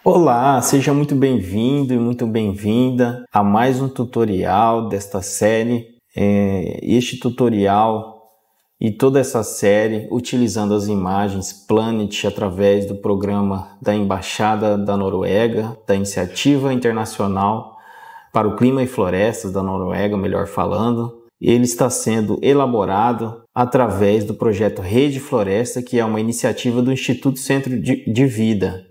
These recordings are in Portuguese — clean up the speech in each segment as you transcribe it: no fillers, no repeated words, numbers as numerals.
Olá, seja muito bem-vindo e muito bem-vinda a mais um tutorial desta série. Este tutorial e toda essa série utilizando as imagens Planet através do programa da Embaixada da Noruega, da Iniciativa Internacional para o Clima e Florestas da Noruega, melhor falando. Ele está sendo elaborado através do projeto Rede Floresta, que é uma iniciativa do Instituto Centro de Vida,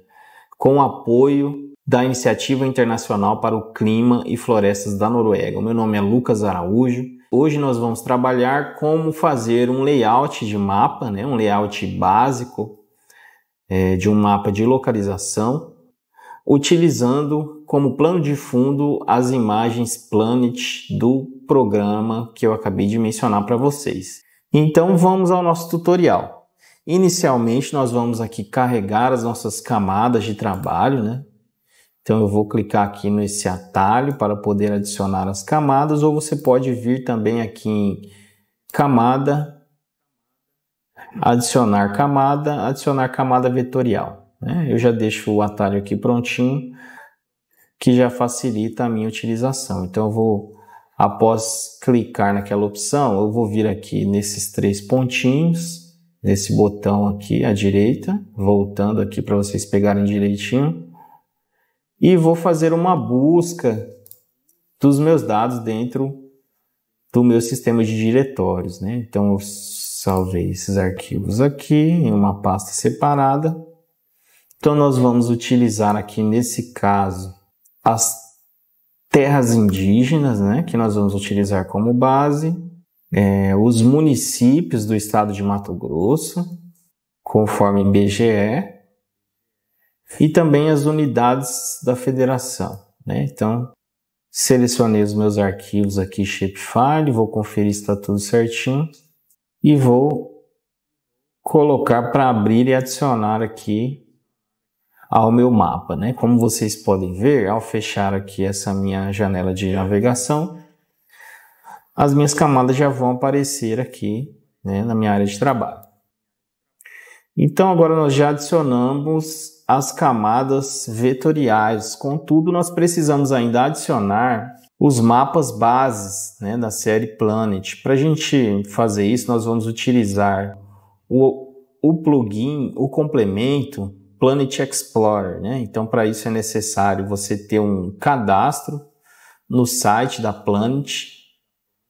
com o apoio da Iniciativa Internacional para o Clima e Florestas da Noruega. O meu nome é Lucas Araújo. Hoje nós vamos trabalhar como fazer um layout de mapa, um layout básico de um mapa de localização, utilizando como plano de fundo as imagens Planet do programa que eu acabei de mencionar para vocês. Então vamos ao nosso tutorial. Inicialmente, nós vamos aqui carregar as nossas camadas de trabalho, Então, eu vou clicar aqui nesse atalho para poder adicionar as camadas, ou você pode vir também aqui em camada, adicionar camada vetorial, Eu já deixo o atalho aqui prontinho, que já facilita a minha utilização. Então, eu vou, após clicar naquela opção, eu vou vir aqui nesses três pontinhos, nesse botão aqui à direita, voltando aqui para vocês pegarem direitinho, e vou fazer uma busca dos meus dados dentro do meu sistema de diretórios, Então eu salvei esses arquivos aqui em uma pasta separada. Então nós vamos utilizar aqui nesse caso as terras indígenas, que nós vamos utilizar como base. Os municípios do estado de Mato Grosso, conforme IBGE, e também as unidades da federação, Então, selecionei os meus arquivos aqui, Shapefile, vou conferir se está tudo certinho, e vou colocar para abrir e adicionar aqui ao meu mapa, Como vocês podem ver, ao fechar aqui essa minha janela de navegação, as minhas camadas já vão aparecer aqui, na minha área de trabalho. Então, agora nós já adicionamos as camadas vetoriais. Contudo, nós precisamos ainda adicionar os mapas bases, da série Planet. Para a gente fazer isso, nós vamos utilizar o plugin, o complemento Planet Explorer, Então, para isso é necessário você ter um cadastro no site da Planet,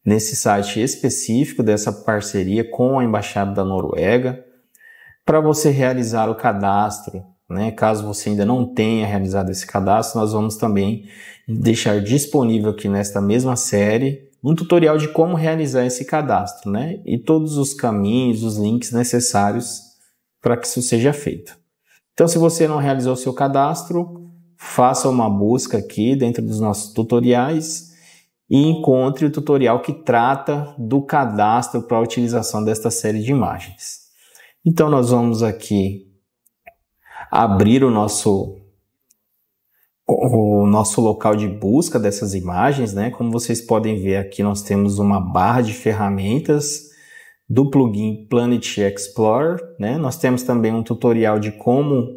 nesse site específico dessa parceria com a Embaixada da Noruega, para você realizar o cadastro, Caso você ainda não tenha realizado esse cadastro, nós vamos também deixar disponível aqui nesta mesma série um tutorial de como realizar esse cadastro, E todos os caminhos, os links necessários para que isso seja feito. Então, se você não realizou o seu cadastro, faça uma busca aqui dentro dos nossos tutoriais e encontre o tutorial que trata do cadastro para a utilização desta série de imagens. Então, nós vamos aqui abrir o nosso local de busca dessas imagens, Como vocês podem ver aqui, nós temos uma barra de ferramentas do plugin Planet Explorer, Nós temos também um tutorial de como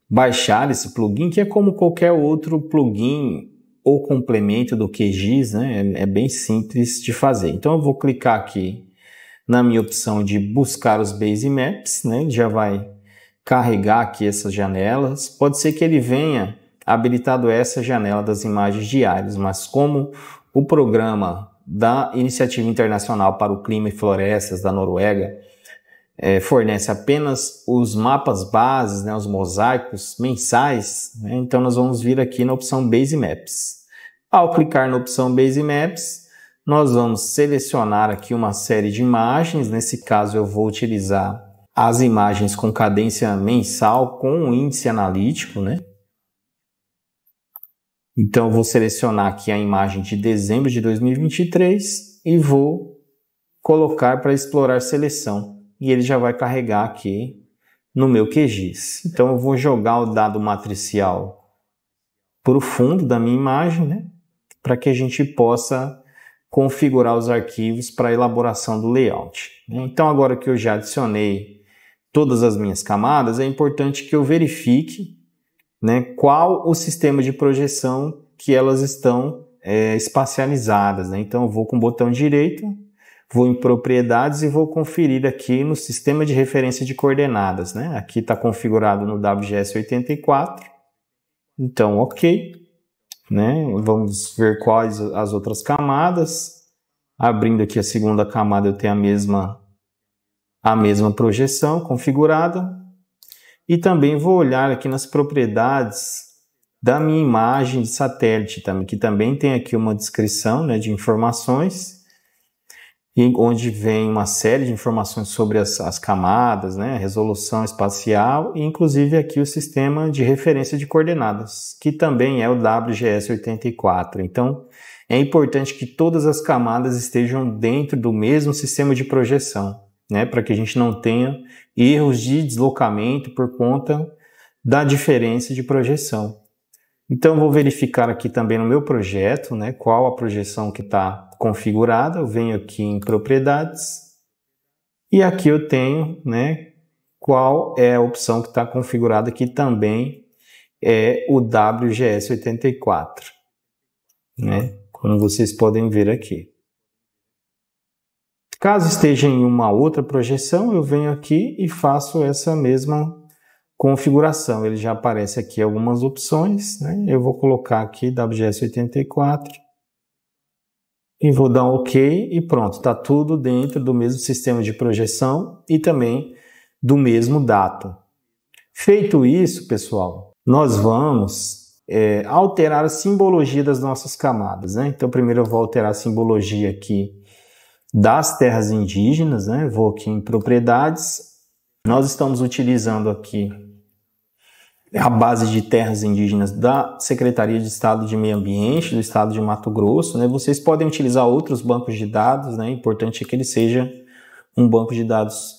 baixar esse plugin, que é como qualquer outro plugin ou complemento do QGIS, É bem simples de fazer. Então eu vou clicar aqui na minha opção de buscar os base maps, Ele já vai carregar aqui essas janelas. Pode ser que ele venha habilitado essa janela das imagens diárias, mas como o programa da Iniciativa Internacional para o Clima e Florestas da Noruega fornece apenas os mapas bases, os mosaicos mensais, Então nós vamos vir aqui na opção Base Maps. Ao clicar na opção Base Maps, nós vamos selecionar aqui uma série de imagens. Nesse caso eu vou utilizar as imagens com cadência mensal com um índice analítico, Então eu vou selecionar aqui a imagem de dezembro de 2023 e vou colocar para explorar seleção. E ele já vai carregar aqui no meu QGIS. Então eu vou jogar o dado matricial para o fundo da minha imagem, para que a gente possa configurar os arquivos para a elaboração do layout. Então agora que eu já adicionei todas as minhas camadas, é importante que eu verifique né, qual o sistema de projeção que elas estão espacializadas, né? Então eu vou com o botão direito, vou em propriedades e vou conferir aqui no sistema de referência de coordenadas, né? Aqui está configurado no WGS 84, então ok, né? Vamos ver quais as outras camadas. Abrindo aqui a segunda camada, eu tenho a mesma projeção configurada. E também vou olhar aqui nas propriedades da minha imagem de satélite, que também tem aqui uma descrição, né, de informações, onde vem uma série de informações sobre as camadas, né, a resolução espacial e inclusive aqui o sistema de referência de coordenadas, que também é o WGS 84. Então, é importante que todas as camadas estejam dentro do mesmo sistema de projeção, né, para que a gente não tenha erros de deslocamento por conta da diferença de projeção. Então, vou verificar aqui também no meu projeto, né, qual a projeção que está configurada. Eu venho aqui em propriedades e aqui eu tenho, né, qual é a opção que está configurada, que também é o WGS 84, né, como vocês podem ver aqui. Caso esteja em uma outra projeção, eu venho aqui e faço essa mesma configuração. Ele já aparece aqui algumas opções, né? Eu vou colocar aqui WGS 84 e vou dar um OK e pronto, está tudo dentro do mesmo sistema de projeção e também do mesmo datum. Feito isso, pessoal, nós vamos alterar a simbologia das nossas camadas, né? Então, primeiro eu vou alterar a simbologia aqui das terras indígenas, né? Vou aqui em propriedades. Nós estamos utilizando aqui a base de terras indígenas da Secretaria de Estado de Meio Ambiente do Estado de Mato Grosso, né? Vocês podem utilizar outros bancos de dados, né? O importante é que ele seja um banco de dados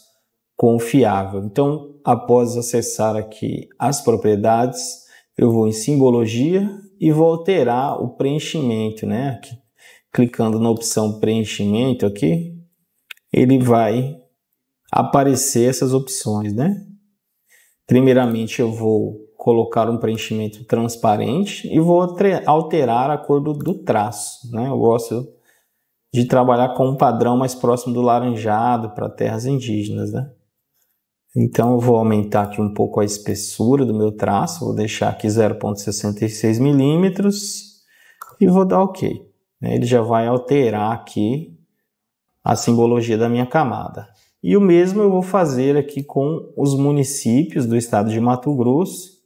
confiável. Então, após acessar aqui as propriedades, eu vou em simbologia e vou alterar o preenchimento, né? Aqui, clicando na opção preenchimento aqui, ele vai aparecer essas opções, né? Primeiramente eu vou colocar um preenchimento transparente e vou alterar a cor do traço, né? Eu gosto de trabalhar com um padrão mais próximo do laranjado para terras indígenas, né? Então eu vou aumentar aqui um pouco a espessura do meu traço, vou deixar aqui 0,66 milímetros e vou dar OK. Ele já vai alterar aqui a simbologia da minha camada. E o mesmo eu vou fazer aqui com os municípios do estado de Mato Grosso.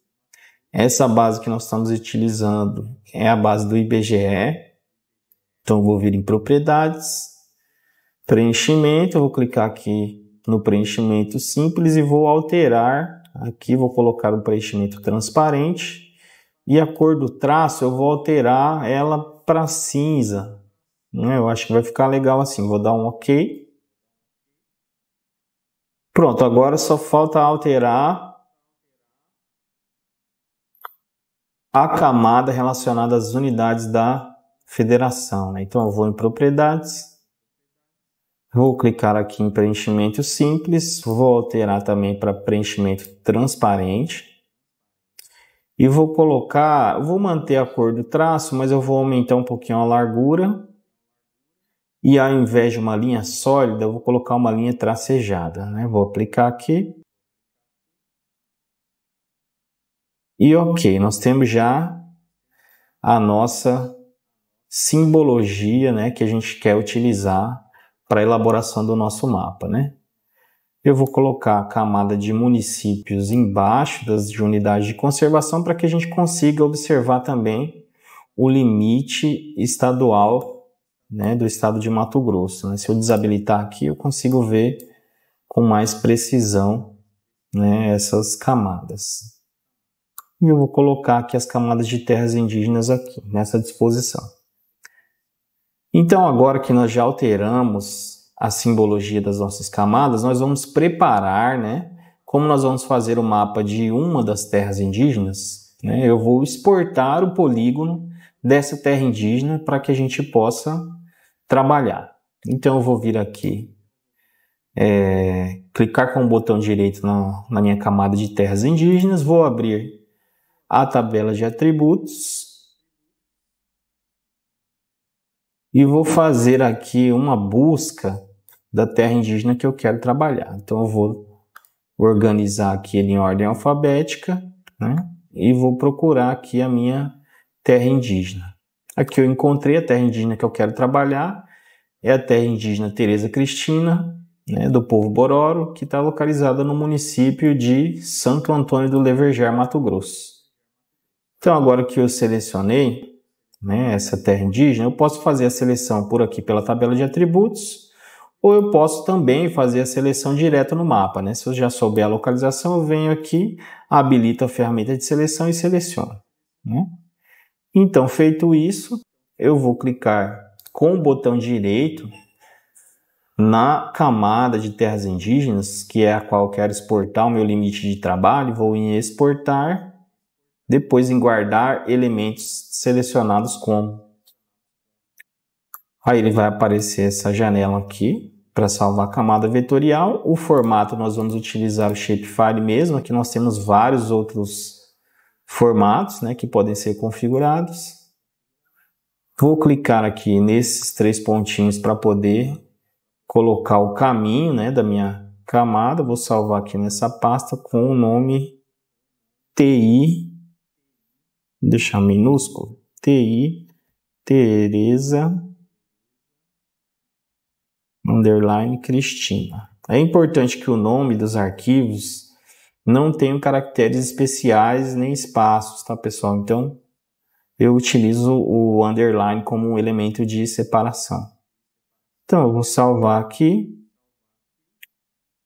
Essa base que nós estamos utilizando é a base do IBGE. Então eu vou vir em propriedades, preenchimento, eu vou clicar aqui no preenchimento simples e vou alterar. Aqui vou colocar o preenchimento transparente. E a cor do traço eu vou alterar ela para cinza. Eu acho que vai ficar legal assim. Vou dar um OK. Pronto, agora só falta alterar a camada relacionada às unidades da federação, né? Então eu vou em propriedades, vou clicar aqui em preenchimento simples, vou alterar também para preenchimento transparente e vou manter a cor do traço, mas eu vou aumentar um pouquinho a largura. E ao invés de uma linha sólida, eu vou colocar uma linha tracejada, né? Vou aplicar aqui. E OK, nós temos já a nossa simbologia, né, que a gente quer utilizar para a elaboração do nosso mapa, né? Eu vou colocar a camada de municípios embaixo das de unidades de conservação para que a gente consiga observar também o limite estadual, né, do estado de Mato Grosso, né? Se eu desabilitar aqui, eu consigo ver com mais precisão, né, essas camadas. E eu vou colocar aqui as camadas de terras indígenas aqui, nessa disposição. Então, agora que nós já alteramos a simbologia das nossas camadas, nós vamos preparar, né, como nós vamos fazer o mapa de uma das terras indígenas, né, eu vou exportar o polígono dessa terra indígena para que a gente possa trabalhar. Então eu vou vir aqui, clicar com o botão direito na minha camada de terras indígenas, vou abrir a tabela de atributos e vou fazer aqui uma busca da terra indígena que eu quero trabalhar. Então eu vou organizar aqui ele em ordem alfabética, né? E vou procurar aqui a minha terra indígena. Aqui eu encontrei a terra indígena que eu quero trabalhar, é a terra indígena Tereza Cristina, né, do povo Bororo, que está localizada no município de Santo Antônio do Leverger, Mato Grosso. Então agora que eu selecionei, né, essa terra indígena, eu posso fazer a seleção por aqui pela tabela de atributos, ou eu posso também fazer a seleção direto no mapa, né? Se eu já souber a localização, eu venho aqui, habilito a ferramenta de seleção e seleciono, né? Então, feito isso, eu vou clicar com o botão direito na camada de terras indígenas, que é a qual eu quero exportar o meu limite de trabalho, vou em exportar, depois em guardar elementos selecionados como. Aí ele vai aparecer essa janela aqui para salvar a camada vetorial. O formato nós vamos utilizar o Shapefile mesmo. Aqui nós temos vários outros formatos, né, que podem ser configurados. Vou clicar aqui nesses 3 pontinhos para poder colocar o caminho, né, da minha camada. Vou salvar aqui nessa pasta com o nome TI, deixar minúsculo, TI Tereza Cristina. É importante que o nome dos arquivos não tenham caracteres especiais nem espaços, tá, pessoal? Então, eu utilizo o underline como um elemento de separação. Então, eu vou salvar aqui.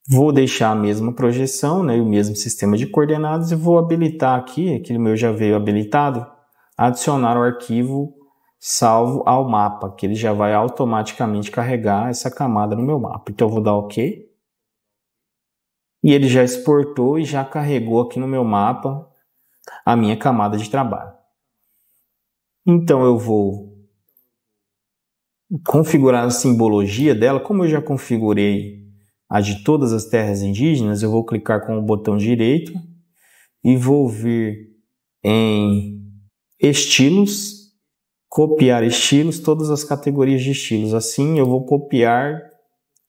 Vou deixar a mesma projeção, né, o mesmo sistema de coordenadas e vou habilitar aqui, aquele meu já veio habilitado, adicionar o arquivo salvo ao mapa, que ele já vai automaticamente carregar essa camada no meu mapa. Então eu vou dar OK. E ele já exportou e já carregou aqui no meu mapa a minha camada de trabalho. Então eu vou configurar a simbologia dela. Como eu já configurei a de todas as terras indígenas, eu vou clicar com o botão direito e vou vir em estilos, copiar estilos, todas as categorias de estilos. Assim eu vou copiar,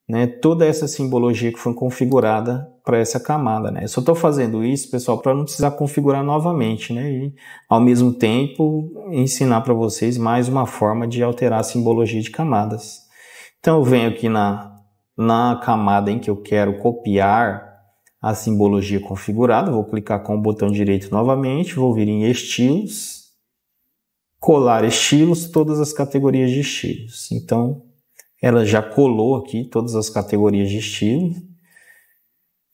né, toda essa simbologia que foi configurada para essa camada, né? Eu só estou fazendo isso, pessoal, para não precisar configurar novamente, né? E ao mesmo tempo ensinar para vocês mais uma forma de alterar a simbologia de camadas. Então eu venho aqui na camada em que eu quero copiar a simbologia configurada, vou clicar com o botão direito novamente, vou vir em estilos, colar estilos, todas as categorias de estilos. Então, ela já colou aqui todas as categorias de estilo.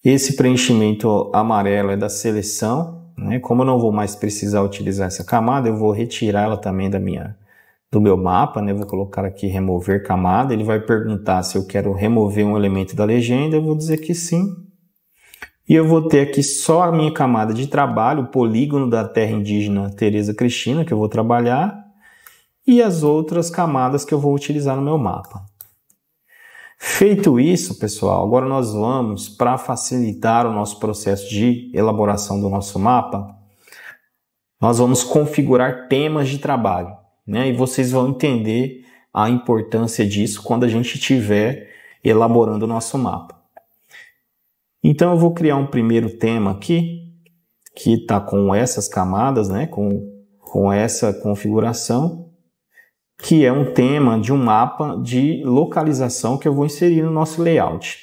Esse preenchimento amarelo é da seleção, né? Como eu não vou mais precisar utilizar essa camada, eu vou retirá-la também do meu mapa, né? Vou colocar aqui remover camada. Ele vai perguntar se eu quero remover um elemento da legenda, eu vou dizer que sim. E eu vou ter aqui só a minha camada de trabalho, o polígono da terra indígena Tereza Cristina, que eu vou trabalhar, e as outras camadas que eu vou utilizar no meu mapa. Feito isso, pessoal, agora nós vamos, para facilitar o nosso processo de elaboração do nosso mapa, nós vamos configurar temas de trabalho, né? E vocês vão entender a importância disso quando a gente estiver elaborando o nosso mapa. Então eu vou criar um primeiro tema aqui, que está com essas camadas, né, com essa configuração, que é um tema de um mapa de localização que eu vou inserir no nosso layout.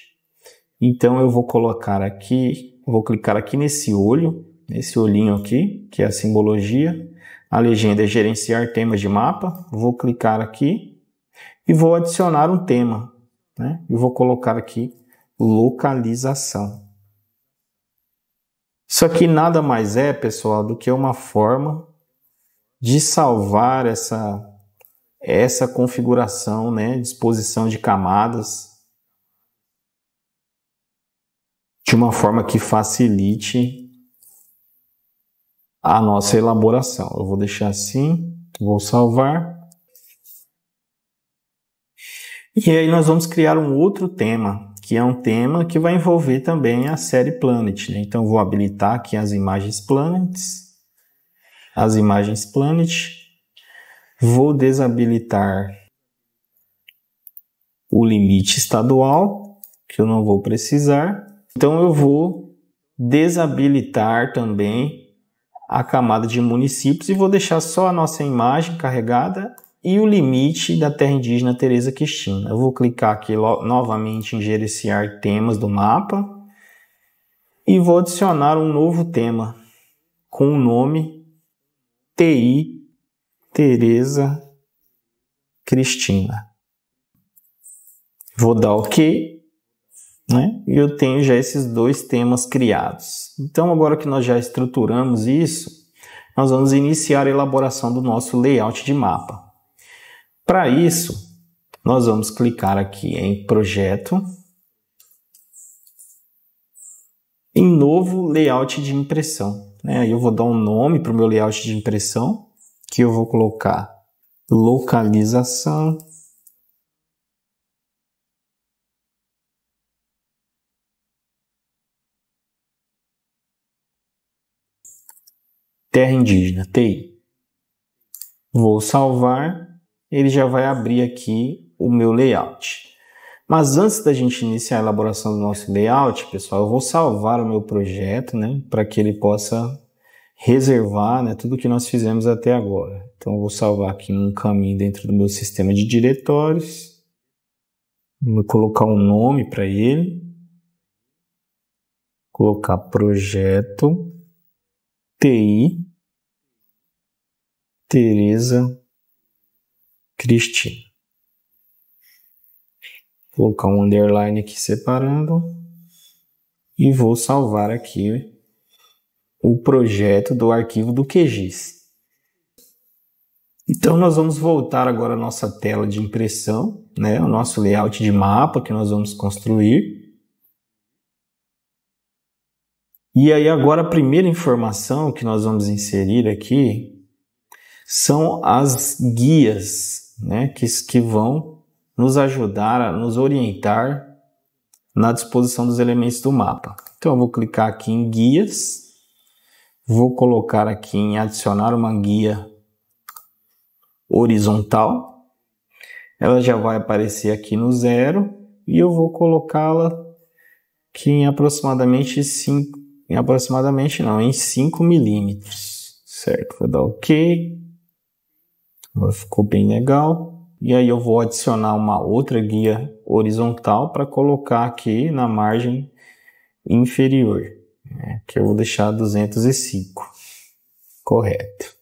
Então eu vou colocar aqui, vou clicar aqui nesse olho, nesse olhinho aqui, que é a simbologia. A legenda é gerenciar temas de mapa. Vou clicar aqui e vou adicionar um tema, né? E vou colocar aqui localização. Isso aqui nada mais é, pessoal, do que uma forma de salvar essa configuração, né, disposição de camadas de uma forma que facilite a nossa elaboração. Eu vou deixar assim, vou salvar. E aí nós vamos criar um outro tema, que é um tema que vai envolver também a série Planet, né? Então eu vou habilitar aqui as imagens Planets as imagens Planet, vou desabilitar o limite estadual, que eu não vou precisar. Então eu vou desabilitar também a camada de municípios e vou deixar só a nossa imagem carregada e o limite da terra indígena Tereza Cristina. Eu vou clicar aqui novamente em gerenciar temas do mapa e vou adicionar um novo tema com o nome TI Tereza Cristina. Vou dar OK, né? E eu tenho já esses dois temas criados. Então, agora que nós já estruturamos isso, nós vamos iniciar a elaboração do nosso layout de mapa. Para isso, nós vamos clicar aqui em Projeto, em Novo Layout de Impressão. Aí eu vou dar um nome para o meu layout de impressão, que eu vou colocar Localização Terra Indígena, TI. Vou salvar, ele já vai abrir aqui o meu layout. Mas antes da gente iniciar a elaboração do nosso layout, pessoal, eu vou salvar o meu projeto, né, para que ele possa reservar, né, tudo que nós fizemos até agora. Então eu vou salvar aqui um caminho dentro do meu sistema de diretórios. Vou colocar um nome para ele. Colocar projeto TI Tereza Cristina. Vou colocar um underline aqui separando e vou salvar aqui o projeto do arquivo do QGIS. Então nós vamos voltar agora à nossa tela de impressão, né, o nosso layout de mapa que nós vamos construir. E aí agora a primeira informação que nós vamos inserir aqui são as guias, né, que vão nos ajudar a nos orientar na disposição dos elementos do mapa. Então eu vou clicar aqui em guias, vou colocar aqui em adicionar uma guia horizontal, ela já vai aparecer aqui no 0 e eu vou colocá-la aqui em aproximadamente 5 milímetros, certo? Vou dar OK, agora ficou bem legal. E aí eu vou adicionar uma outra guia horizontal para colocar aqui na margem inferior, né, que eu vou deixar 205, correto.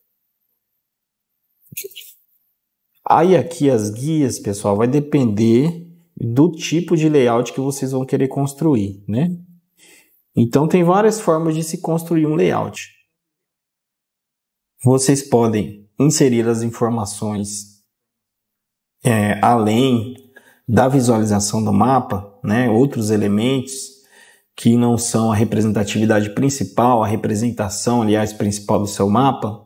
Aí aqui as guias, pessoal, vai depender do tipo de layout que vocês vão querer construir, né? Então tem várias formas de se construir um layout. Vocês podem inserir as informações além da visualização do mapa, né, outros elementos que não são a representatividade principal, a representação, aliás, principal do seu mapa,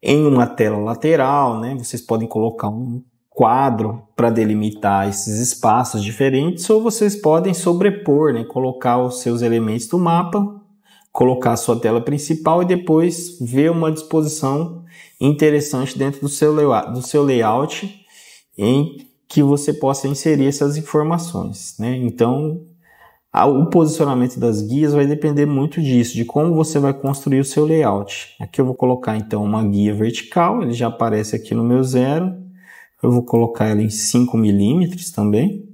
em uma tela lateral, né, vocês podem colocar um quadro para delimitar esses espaços diferentes, ou vocês podem sobrepor, né, colocar os seus elementos do mapa, colocar a sua tela principal e depois ver uma disposição interessante dentro do seu layout em que você possa inserir essas informações, né? Então, o posicionamento das guias vai depender muito disso, de como você vai construir o seu layout. Aqui eu vou colocar então uma guia vertical, ele já aparece aqui no meu 0. Eu vou colocar ela em 5 milímetros também.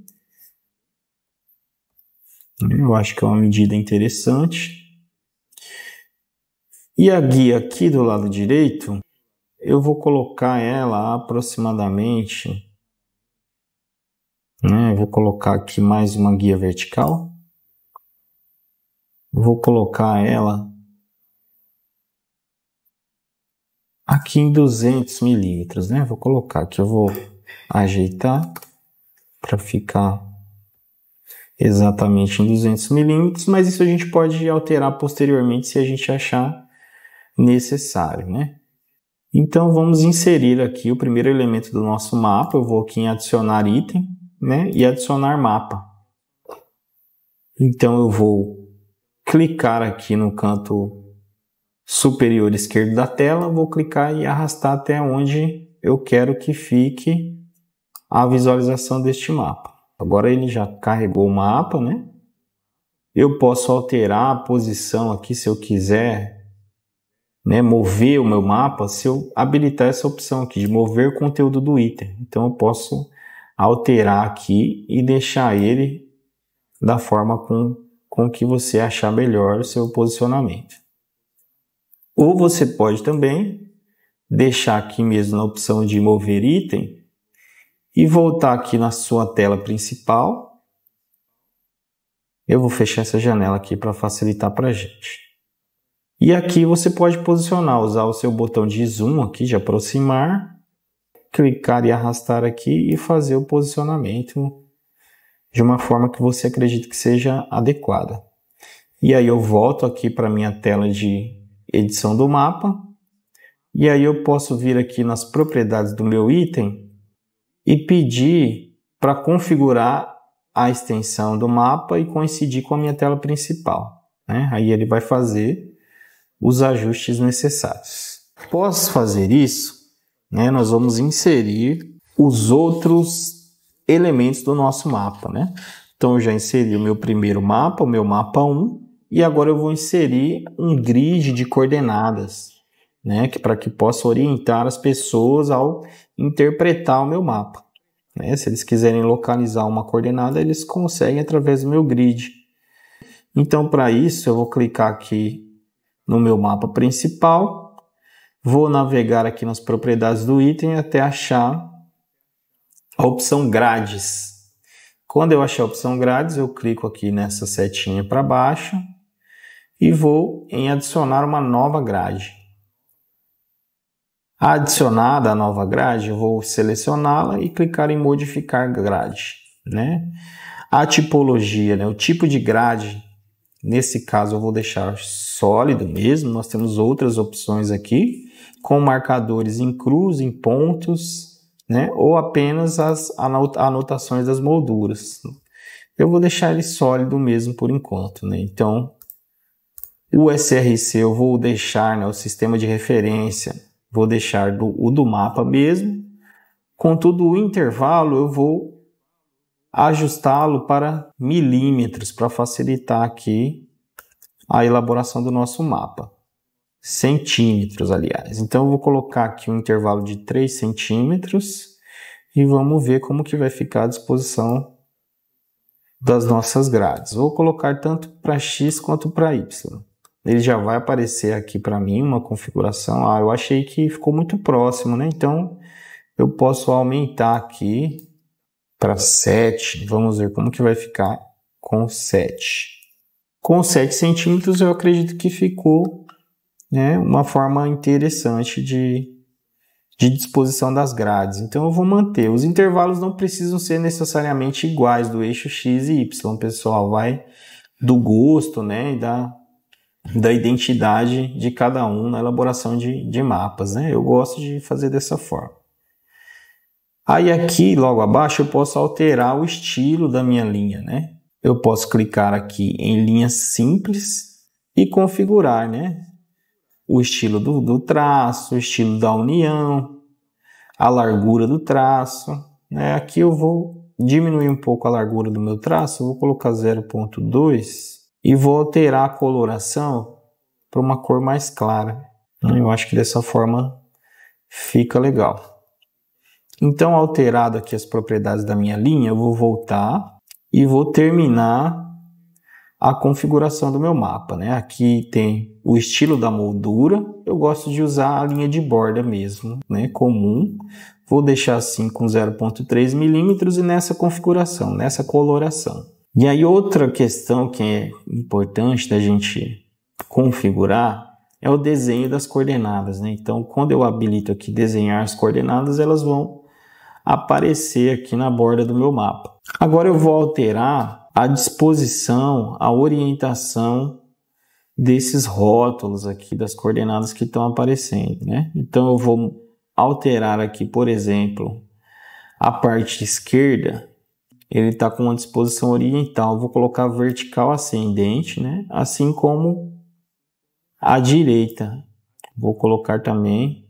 Eu acho que é uma medida interessante. E a guia aqui do lado direito, eu vou colocar ela aproximadamente, né? Vou colocar aqui mais uma guia vertical. Vou colocar ela aqui em 200 milímetros, né? Vou colocar aqui, eu vou ajeitar para ficar exatamente em 200 milímetros, mas isso a gente pode alterar posteriormente se a gente achar necessário, né? Então vamos inserir aqui o primeiro elemento do nosso mapa. Eu vou aqui em adicionar item, né? E adicionar mapa. Então eu vou clicar aqui no canto superior esquerdo da tela, vou clicar e arrastar até onde eu quero que fique a visualização deste mapa. Agora ele já carregou o mapa, né? Eu posso alterar a posição aqui se eu quiser, né, mover o meu mapa, se eu habilitar essa opção aqui de mover conteúdo do item. Então eu posso alterar aqui e deixar ele da forma com que você achar melhor o seu posicionamento. Ou você pode também deixar aqui mesmo na opção de mover item e voltar aqui na sua tela principal. Eu vou fechar essa janela aqui para facilitar para a gente. E aqui você pode posicionar, usar o seu botão de zoom aqui, de aproximar, clicar e arrastar aqui e fazer o posicionamento de uma forma que você acredita que seja adequada. E aí eu volto aqui para a minha tela de edição do mapa. E aí eu posso vir aqui nas propriedades do meu item e pedir para configurar a extensão do mapa e coincidir com a minha tela principal, né? Aí ele vai fazer os ajustes necessários. Após fazer isso, né, nós vamos inserir os outros elementos do nosso mapa, né? Então eu já inseri o meu primeiro mapa, o meu mapa 1, e agora eu vou inserir um grid de coordenadas, né, para que possa orientar as pessoas ao interpretar o meu mapa. Né? Se eles quiserem localizar uma coordenada, eles conseguem através do meu grid. Então, para isso, eu vou clicar aqui no meu mapa principal, vou navegar aqui nas propriedades do item até achar a opção grades. Quando eu achar a opção grades, eu clico aqui nessa setinha para baixo e vou em adicionar uma nova grade. Adicionada a nova grade, eu vou selecioná-la e clicar em modificar grade, né? A tipologia, né? O tipo de grade, nesse caso eu vou deixar sólido mesmo. Nós temos outras opções aqui, com marcadores em cruz, em pontos, né? Ou apenas as anotações das molduras. Eu vou deixar ele sólido mesmo por enquanto, né? Então, o SRC eu vou deixar, né, o sistema de referência, vou deixar o do mapa mesmo. Contudo, o intervalo eu vou ajustá-lo para milímetros para facilitar aqui a elaboração do nosso mapa. Centímetros, aliás. Então eu vou colocar aqui um intervalo de 3 centímetros e vamos ver como que vai ficar a disposição das nossas grades. Vou colocar tanto para X quanto para Y. Ele já vai aparecer aqui para mim uma configuração. Eu achei que ficou muito próximo, né? Então eu posso aumentar aqui para 7. Vamos ver como que vai ficar com 7. Com 7 centímetros eu acredito que ficou, né, uma forma interessante de disposição das grades. Então eu vou manter. Os intervalos não precisam ser necessariamente iguais do eixo X e Y, pessoal. Vai do gosto, né, e da identidade de cada um na elaboração de mapas, né? Eu gosto de fazer dessa forma. Aí aqui, logo abaixo, eu posso alterar o estilo da minha linha, né? Eu posso clicar aqui em linhas simples e configurar, né, o estilo do traço, o estilo da união, a largura do traço, né? Aqui eu vou diminuir um pouco a largura do meu traço, vou colocar 0,2 e vou alterar a coloração para uma cor mais clara. Eu acho que dessa forma fica legal. Então, alterado aqui as propriedades da minha linha, eu vou voltar e vou terminar a configuração do meu mapa, né? Aqui tem o estilo da moldura. Eu gosto de usar a linha de borda mesmo, né, comum. Vou deixar assim com 0,3 milímetros e nessa configuração, nessa coloração. E aí outra questão que é importante da gente configurar é o desenho das coordenadas, né? Então, quando eu habilito aqui desenhar as coordenadas, elas vão aparecer aqui na borda do meu mapa. Agora eu vou alterar a disposição, a orientação desses rótulos aqui, das coordenadas que estão aparecendo, né? Então eu vou alterar aqui, por exemplo, a parte esquerda, ele está com uma disposição oriental, eu vou colocar vertical ascendente, né? Assim como à direita. Vou colocar também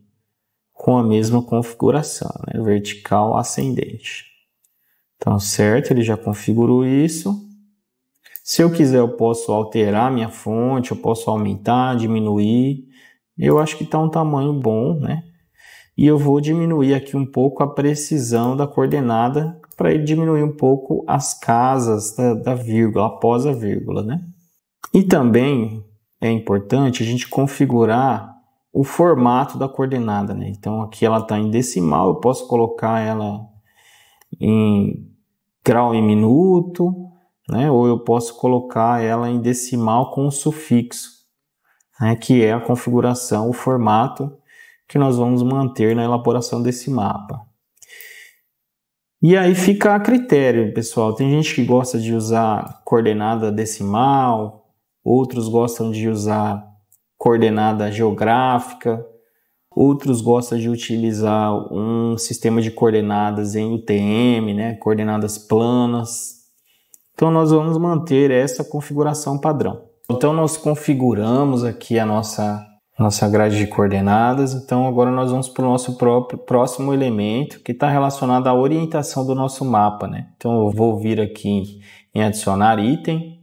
com a mesma configuração, né? Vertical ascendente. Então, certo, ele já configurou isso. Se eu quiser, eu posso alterar minha fonte, eu posso aumentar, diminuir. Eu acho que está um tamanho bom, né? E eu vou diminuir aqui um pouco a precisão da coordenada para ele diminuir um pouco as casas da vírgula, após a vírgula, né? E também é importante a gente configurar o formato da coordenada, né? Então aqui ela está em decimal, eu posso colocar ela em grau em minuto, né? Ou eu posso colocar ela em decimal com um sufixo, né? Que é a configuração, o formato que nós vamos manter na elaboração desse mapa. E aí fica a critério, pessoal. Tem gente que gosta de usar coordenada decimal, outros gostam de usar coordenada geográfica, outros gostam de utilizar um sistema de coordenadas em UTM, né? Coordenadas planas. Então nós vamos manter essa configuração padrão. Então nós configuramos aqui a nossa grade de coordenadas. Então agora nós vamos para o nosso próximo elemento, que está relacionado à orientação do nosso mapa, né? Então eu vou vir aqui em adicionar item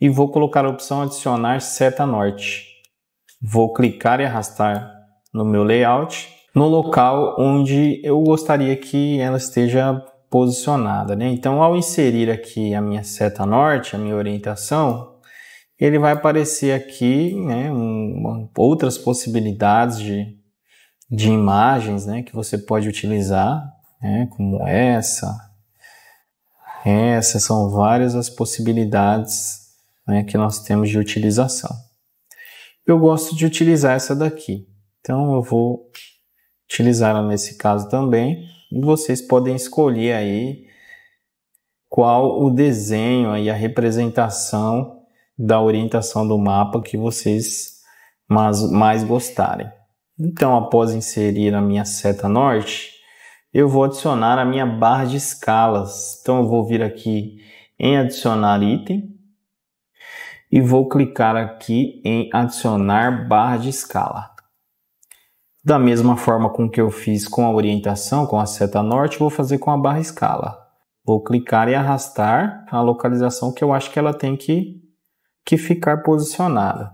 e vou colocar a opção adicionar seta norte. Vou clicar e arrastar no meu layout, no local onde eu gostaria que ela esteja posicionada, né? Então ao inserir aqui a minha seta norte, a minha orientação, ele vai aparecer aqui, né, outras possibilidades de imagens, né, que você pode utilizar, né, como essa. Essas são várias as possibilidades, né, que nós temos de utilização. Eu gosto de utilizar essa daqui, então eu vou utilizá-la nesse caso também. E vocês podem escolher aí qual o desenho e a representação da orientação do mapa que vocês mais gostarem. Então, após inserir a minha seta norte, eu vou adicionar a minha barra de escalas. Então, eu vou vir aqui em adicionar item e vou clicar aqui em adicionar barra de escala. Da mesma forma com que eu fiz com a orientação, com a seta norte, vou fazer com a barra escala. Vou clicar e arrastar a localização que eu acho que ela tem que ficar posicionada.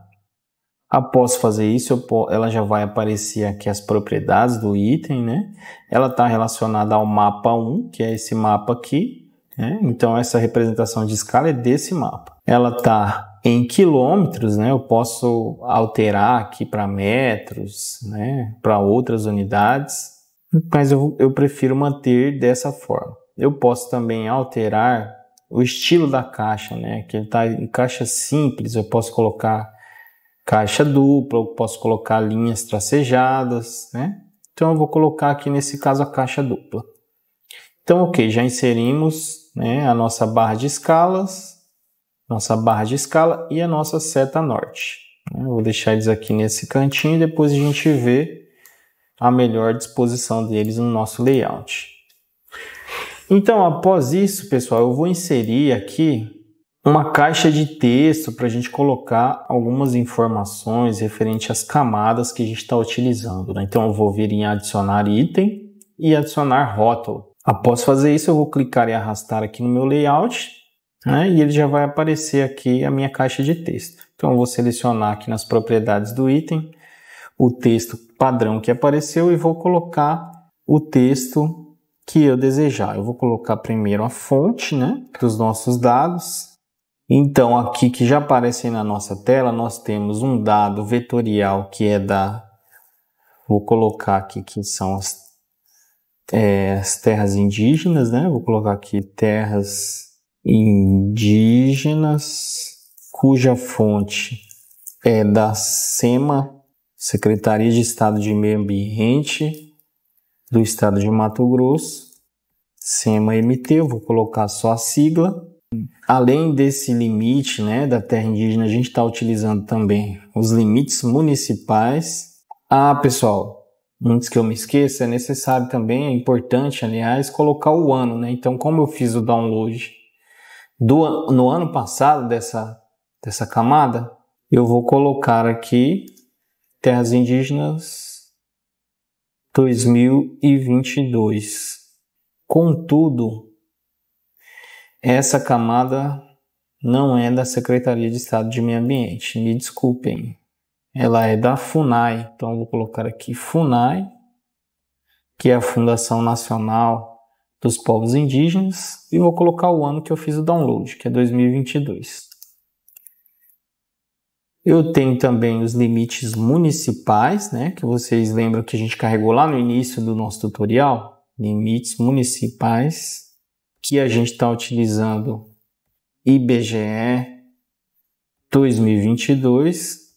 Após fazer isso, ela já vai aparecer aqui as propriedades do item, né? Ela está relacionada ao mapa 1, que é esse mapa aqui, né? Então essa representação de escala é desse mapa. Ela está em quilômetros, né? Eu posso alterar aqui para metros, né? Para outras unidades, mas eu prefiro manter dessa forma. Eu posso também alterar o estilo da caixa, né? Que ele está em caixa simples, eu posso colocar caixa dupla, eu posso colocar linhas tracejadas, né? Então eu vou colocar aqui nesse caso a caixa dupla. Então, ok, já inserimos, né, a nossa barra de escalas, e a nossa seta norte. Eu vou deixar eles aqui nesse cantinho e depois a gente vê a melhor disposição deles no nosso layout. Então, após isso, pessoal, eu vou inserir aqui uma caixa de texto para a gente colocar algumas informações referente às camadas que a gente está utilizando, né? Então, eu vou vir em adicionar item e adicionar rótulo. Após fazer isso, eu vou clicar e arrastar aqui no meu layout, né? E ele já vai aparecer aqui a minha caixa de texto. Então, eu vou selecionar aqui nas propriedades do item o texto padrão que apareceu e vou colocar o texto que eu desejar. Eu vou colocar primeiro a fonte, né, dos nossos dados. Então, aqui que já aparece na nossa tela, nós temos um dado vetorial que é vou colocar aqui que são as terras indígenas, né? Vou colocar aqui terras indígenas, cuja fonte é da SEMA, Secretaria de Estado de Meio Ambiente do Estado de Mato Grosso, SEMA-MT, eu vou colocar só a sigla. Além desse limite, né, da terra indígena, a gente está utilizando também os limites municipais. Pessoal, antes que eu me esqueça, é necessário também, é importante, aliás, colocar o ano, né? Então, como eu fiz o download no ano passado dessa camada, eu vou colocar aqui Terras Indígenas 2022. Contudo, essa camada não é da Secretaria de Estado de Meio Ambiente, me desculpem. Ela é da FUNAI, então eu vou colocar aqui FUNAI, que é a Fundação Nacional dos Povos Indígenas, e vou colocar o ano que eu fiz o download, que é 2022. Eu tenho também os limites municipais, né, que vocês lembram que a gente carregou lá no início do nosso tutorial, limites municipais, que a gente está utilizando IBGE 2022,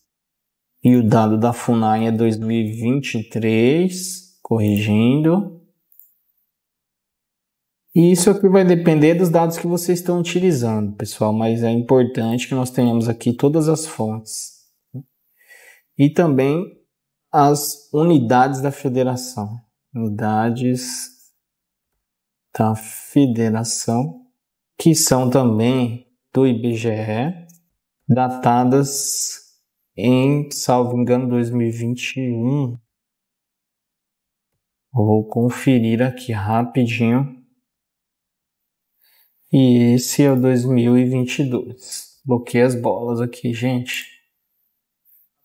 e o dado da FUNAI é 2023, corrigindo. E isso aqui vai depender dos dados que vocês estão utilizando, pessoal, mas é importante que nós tenhamos aqui todas as fontes. E também as unidades da federação. Unidades da federação, que são também do IBGE, datadas em, salvo engano, 2021. Vou conferir aqui rapidinho. E esse é o 2022. Bloqueei as bolas aqui, gente.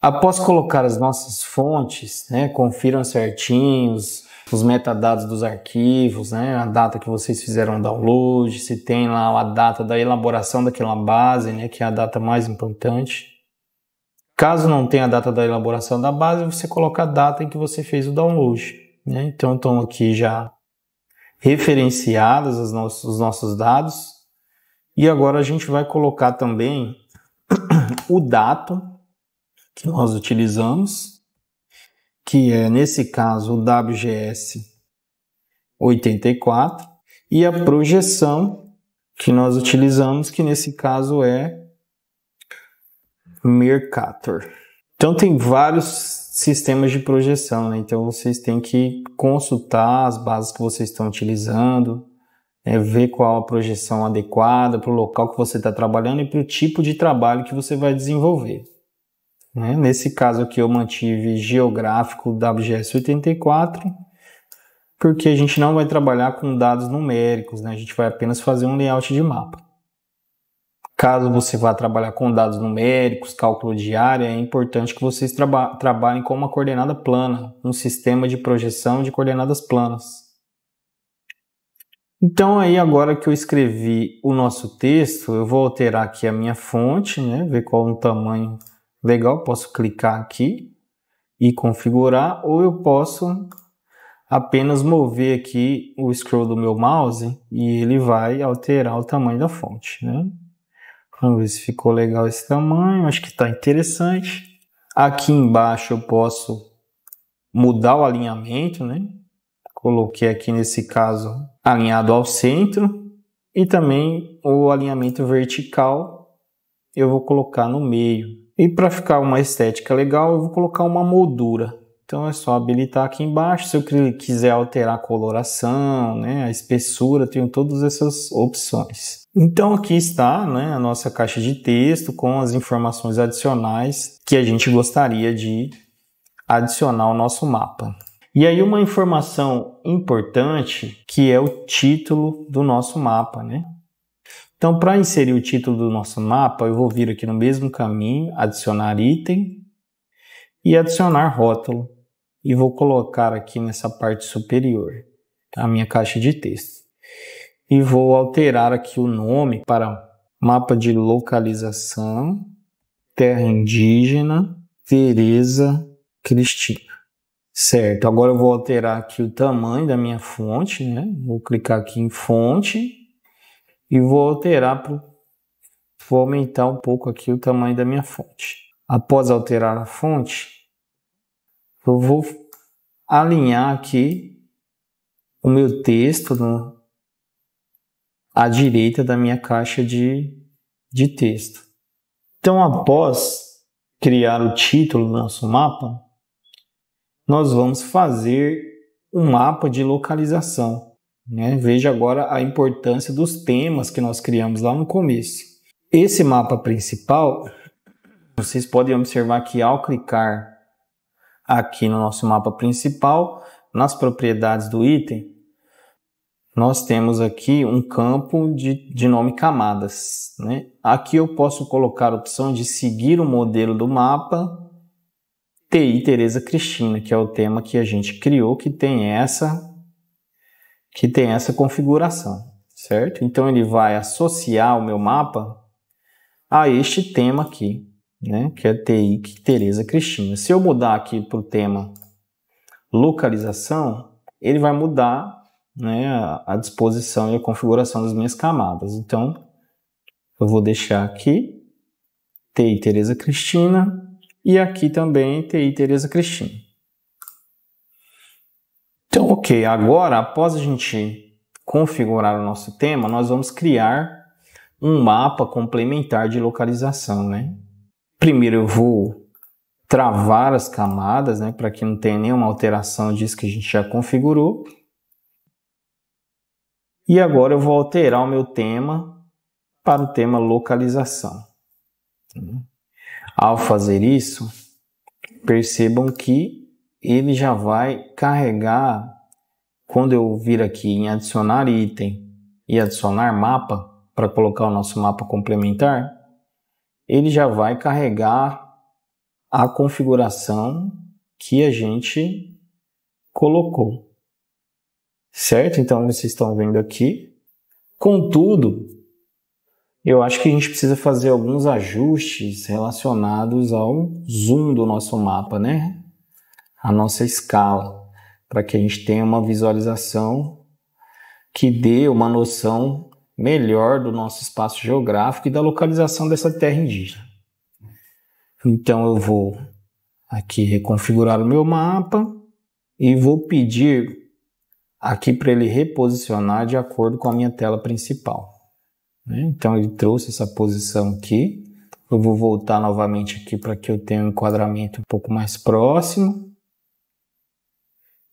Após colocar as nossas fontes, né, confiram certinho os metadados dos arquivos, né, a data que vocês fizeram o download, se tem lá a data da elaboração daquela base, né, que é a data mais importante. Caso não tenha a data da elaboração da base, você coloca a data em que você fez o download, né? Então estão aqui já referenciados os nossos dados. E agora a gente vai colocar também o dato que nós utilizamos, que é, nesse caso, o WGS 84, e a projeção que nós utilizamos, que nesse caso é Mercator. Então tem vários sistemas de projeção, né? Então vocês têm que consultar as bases que vocês estão utilizando, ver qual a projeção adequada para o local que você está trabalhando e para o tipo de trabalho que você vai desenvolver. Nesse caso aqui eu mantive geográfico WGS 84, porque a gente não vai trabalhar com dados numéricos, né? A gente vai apenas fazer um layout de mapa. Caso você vá trabalhar com dados numéricos, cálculo de área, é importante que vocês trabalhem com uma coordenada plana, um sistema de projeção de coordenadas planas. Então aí agora que eu escrevi o nosso texto, eu vou alterar aqui a minha fonte, né? Ver qual é o tamanho legal, posso clicar aqui e configurar, ou eu posso apenas mover aqui o scroll do meu mouse e ele vai alterar o tamanho da fonte, né? Vamos ver se ficou legal esse tamanho, acho que está interessante. Aqui embaixo eu posso mudar o alinhamento, né? Coloquei aqui nesse caso alinhado ao centro, e também o alinhamento vertical eu vou colocar no meio. E para ficar uma estética legal eu vou colocar uma moldura. Então é só habilitar aqui embaixo. Se eu quiser alterar a coloração, né, a espessura, tenho todas essas opções. Então aqui está, né, a nossa caixa de texto com as informações adicionais que a gente gostaria de adicionar ao nosso mapa. E aí uma informação importante, que é o título do nosso mapa, né? Então para inserir o título do nosso mapa, eu vou vir aqui no mesmo caminho, adicionar item e adicionar rótulo. E vou colocar aqui nessa parte superior a minha caixa de texto. E vou alterar aqui o nome para mapa de localização, terra indígena, Tereza Cristina. Certo, agora eu vou alterar aqui o tamanho da minha fonte, né? Vou clicar aqui em fonte e vou alterar, vou aumentar um pouco aqui o tamanho da minha fonte. Após alterar a fonte, eu vou alinhar aqui o meu texto à direita da minha caixa de texto. Então, após criar o título do nosso mapa, nós vamos fazer um mapa de localização, né? Veja agora a importância dos temas que nós criamos lá no começo. Esse mapa principal, Vocês podem observar que ao clicar aqui no nosso mapa principal, nas propriedades do item, nós temos aqui um campo de nome camadas, né? Aqui eu posso colocar a opção de seguir o modelo do mapa TI Tereza Cristina, que é o tema que a gente criou, que tem essa configuração, certo? Então ele vai associar o meu mapa a este tema aqui, né? Que é TI Tereza Cristina. Se eu mudar aqui para o tema localização, ele vai mudar, né, a disposição e a configuração das minhas camadas. Então, eu vou deixar aqui TI Tereza Cristina e aqui também TI Tereza Cristina. Então, ok, agora após a gente configurar o nosso tema, nós vamos criar um mapa complementar de localização, né? Primeiro eu vou travar as camadas, né, para que não tenha nenhuma alteração disso que a gente já configurou. E agora eu vou alterar o meu tema para o tema localização. Ao fazer isso, percebam que ele já vai carregar, quando eu vir aqui em adicionar item e adicionar mapa, para colocar o nosso mapa complementar, ele já vai carregar a configuração que a gente colocou. Certo? Então, vocês estão vendo aqui. Contudo, eu acho que a gente precisa fazer alguns ajustes relacionados ao zoom do nosso mapa, né? A nossa escala, para que a gente tenha uma visualização que dê uma noção melhor do nosso espaço geográfico e da localização dessa terra indígena. Então eu vou aqui reconfigurar o meu mapa e vou pedir aqui para ele reposicionar de acordo com a minha tela principal. Então ele trouxe essa posição aqui. Eu vou voltar novamente aqui para que eu tenha um enquadramento um pouco mais próximo.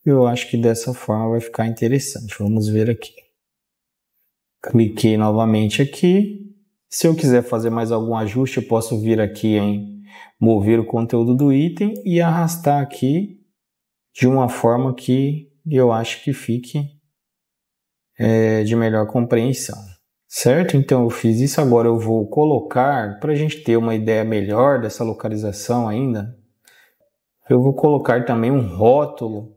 Eu acho que dessa forma vai ficar interessante. Vamos ver aqui. Cliquei novamente aqui. Se eu quiser fazer mais algum ajuste, eu posso vir aqui em mover o conteúdo do item e arrastar aqui de uma forma que eu acho que fique de melhor compreensão. Certo? Então eu fiz isso. Agora eu vou colocar, para a gente ter uma ideia melhor dessa localização ainda, eu vou colocar também um rótulo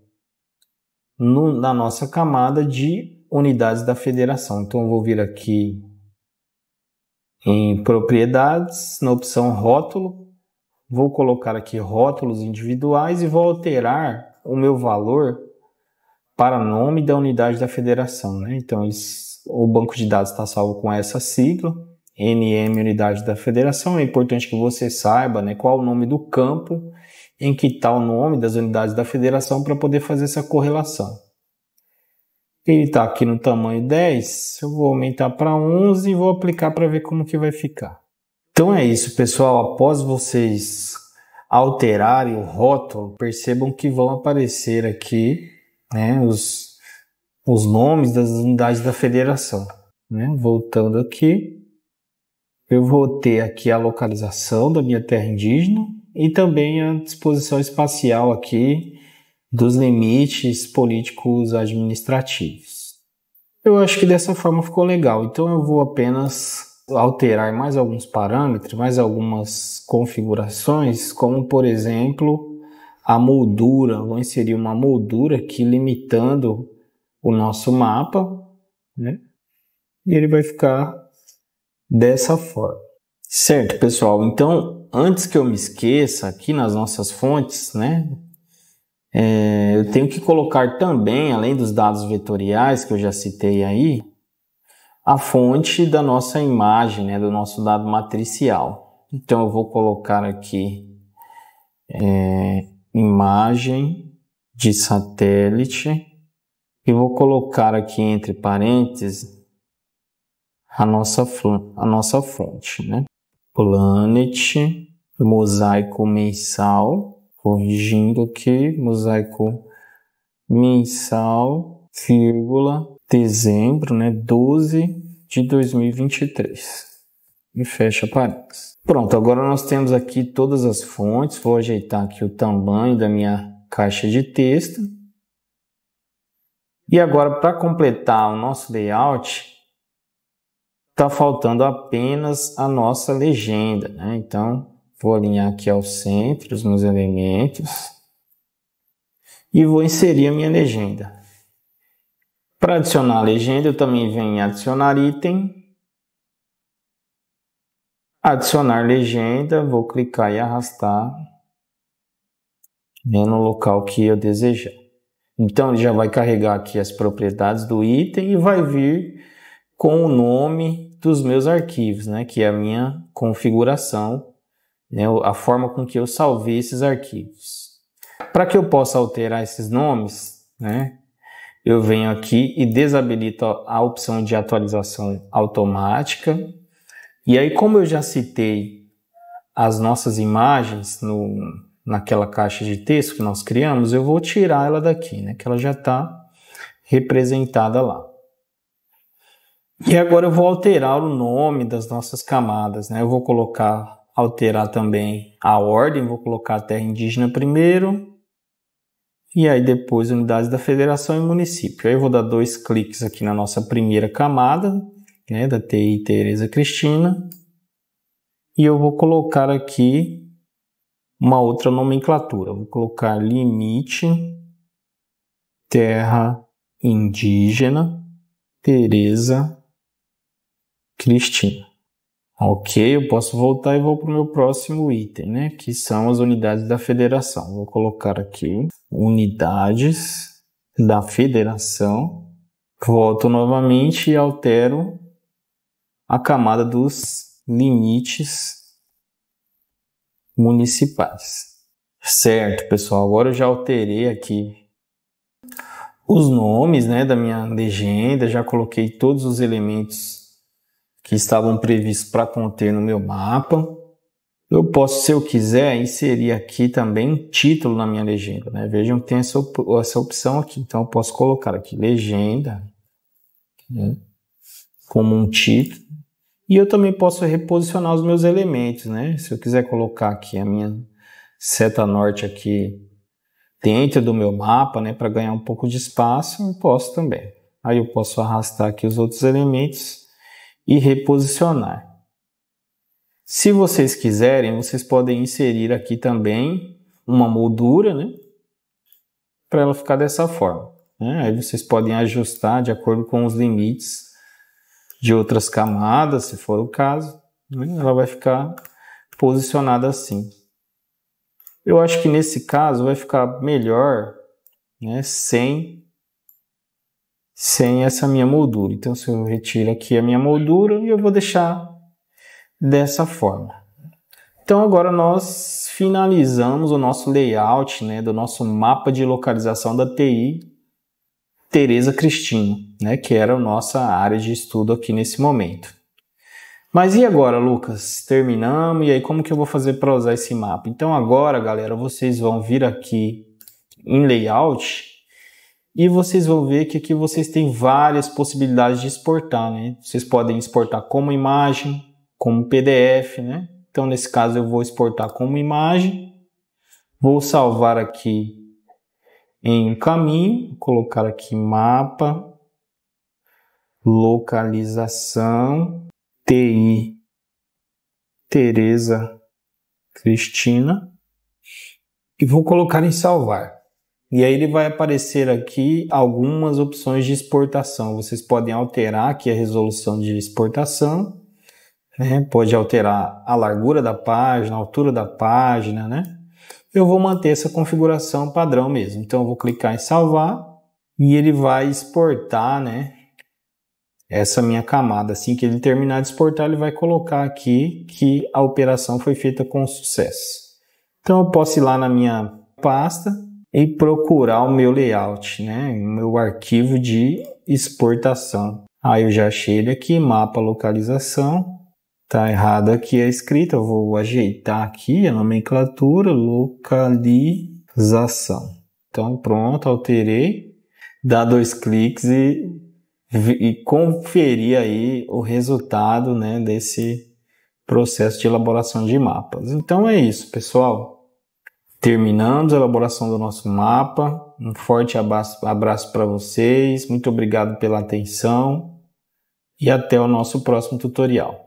na nossa camada de unidades da federação. Então eu vou vir aqui em propriedades, na opção rótulo, vou colocar aqui rótulos individuais e vou alterar o meu valor para nome da unidade da federação, né? Então o banco de dados está salvo com essa sigla, NM Unidade da Federação. É importante que você saiba, né, qual o nome do campo em que está o nome das unidades da federação para poder fazer essa correlação. Ele está aqui no tamanho 10, eu vou aumentar para 11 e vou aplicar para ver como que vai ficar. Então é isso, pessoal. Após vocês alterarem o rótulo, percebam que vão aparecer aqui, né, os nomes das unidades da federação. Né? Voltando aqui, eu vou ter aqui a localização da minha terra indígena e também a disposição espacial aqui dos limites políticos administrativos. Eu acho que dessa forma ficou legal, então eu vou apenas alterar mais alguns parâmetros, mais algumas configurações, como por exemplo a moldura. Vou inserir uma moldura aqui limitando o nosso mapa, né? E ele vai ficar dessa forma. Certo, pessoal? Então, antes que eu me esqueça, aqui nas nossas fontes, né? Eu tenho que colocar também, além dos dados vetoriais que eu já citei aí, a fonte da nossa imagem, né, do nosso dado matricial. Então eu vou colocar aqui imagem de satélite e vou colocar aqui entre parênteses a nossa fonte, né? Planet, mosaico mensal. Corrigindo aqui, mosaico mensal, vírgula, dezembro, né, 12 de 2023. e fecha parênteses. Pronto, agora nós temos aqui todas as fontes. Vou ajeitar aqui o tamanho da minha caixa de texto. E agora, para completar o nosso layout, está faltando apenas a nossa legenda, né? Então, vou alinhar aqui ao centro os meus elementos e vou inserir a minha legenda. Para adicionar a legenda, eu também venho em adicionar item, adicionar legenda, vou clicar e arrastar, né, no local que eu desejar. Então, ele já vai carregar aqui as propriedades do item e vai vir com o nome dos meus arquivos, né, que é a minha configuração, né, a forma com que eu salvei esses arquivos. Para que eu possa alterar esses nomes, né, eu venho aqui e desabilito a opção de atualização automática. E aí, como eu já citei as nossas imagens naquela caixa de texto que nós criamos, eu vou tirar ela daqui, né, que ela já está representada lá. E agora eu vou alterar o nome das nossas camadas, né? Eu vou alterar também a ordem, vou colocar a terra indígena primeiro, e aí depois unidades da federação e município. Aí eu vou dar 2 cliques aqui na nossa primeira camada, né, da TI Tereza Cristina, e eu vou colocar aqui uma outra nomenclatura. Vou colocar limite terra indígena Tereza Cristina. Ok, eu posso voltar e vou para o meu próximo item, né? Que são as unidades da federação. Vou colocar aqui unidades da federação. Volto novamente e altero a camada dos limites municipais. Certo, pessoal. Agora eu já alterei aqui os nomes, né, da minha legenda. Já coloquei todos os elementos que estavam previstos para conter no meu mapa. Eu posso, se eu quiser, inserir aqui também título na minha legenda, né? Vejam que tem essa opção aqui. Então, eu posso colocar aqui legenda, né, como um título. E eu também posso reposicionar os meus elementos, né? Se eu quiser colocar aqui a minha seta norte aqui dentro do meu mapa, né, para ganhar um pouco de espaço, eu posso também. Aí eu posso arrastar aqui os outros elementos e reposicionar. Se vocês quiserem, vocês podem inserir aqui também uma moldura, né, para ela ficar dessa forma, né? Aí vocês podem ajustar de acordo com os limites de outras camadas, se for o caso, né? Ela vai ficar posicionada assim. Eu acho que nesse caso vai ficar melhor, né, sem essa minha moldura. Então, se eu retiro aqui a minha moldura, eu vou deixar dessa forma. Então, agora nós finalizamos o nosso layout, né, do nosso mapa de localização da TI Tereza Cristina, né, que era a nossa área de estudo aqui nesse momento. Mas e agora, Lucas? Terminamos, e aí como que eu vou fazer para usar esse mapa? Então agora, galera, vocês vão vir aqui em Layout e vocês vão ver que aqui vocês têm várias possibilidades de exportar, né? Vocês podem exportar como imagem, como PDF, né? Então nesse caso eu vou exportar como imagem, vou salvar aqui em caminho, colocar aqui mapa, localização, TI Tereza Cristina e vou colocar em salvar. E aí ele vai aparecer aqui algumas opções de exportação. Vocês podem alterar aqui a resolução de exportação, né? Pode alterar a largura da página, a altura da página, né? Eu vou manter essa configuração padrão mesmo. Então eu vou clicar em salvar e ele vai exportar, né, essa minha camada. Assim que ele terminar de exportar, ele vai colocar aqui que a operação foi feita com sucesso. Então eu posso ir lá na minha pasta e procurar o meu layout, né, o meu arquivo de exportação. Aí eu já achei ele aqui, mapa localização. Tá errado aqui a escrita, eu vou ajeitar aqui a nomenclatura, localização. Então pronto, alterei. Dá 2 cliques e conferir aí o resultado, né, desse processo de elaboração de mapas. Então é isso, pessoal. Terminamos a elaboração do nosso mapa. Um forte abraço para vocês. Muito obrigado pela atenção e até o nosso próximo tutorial.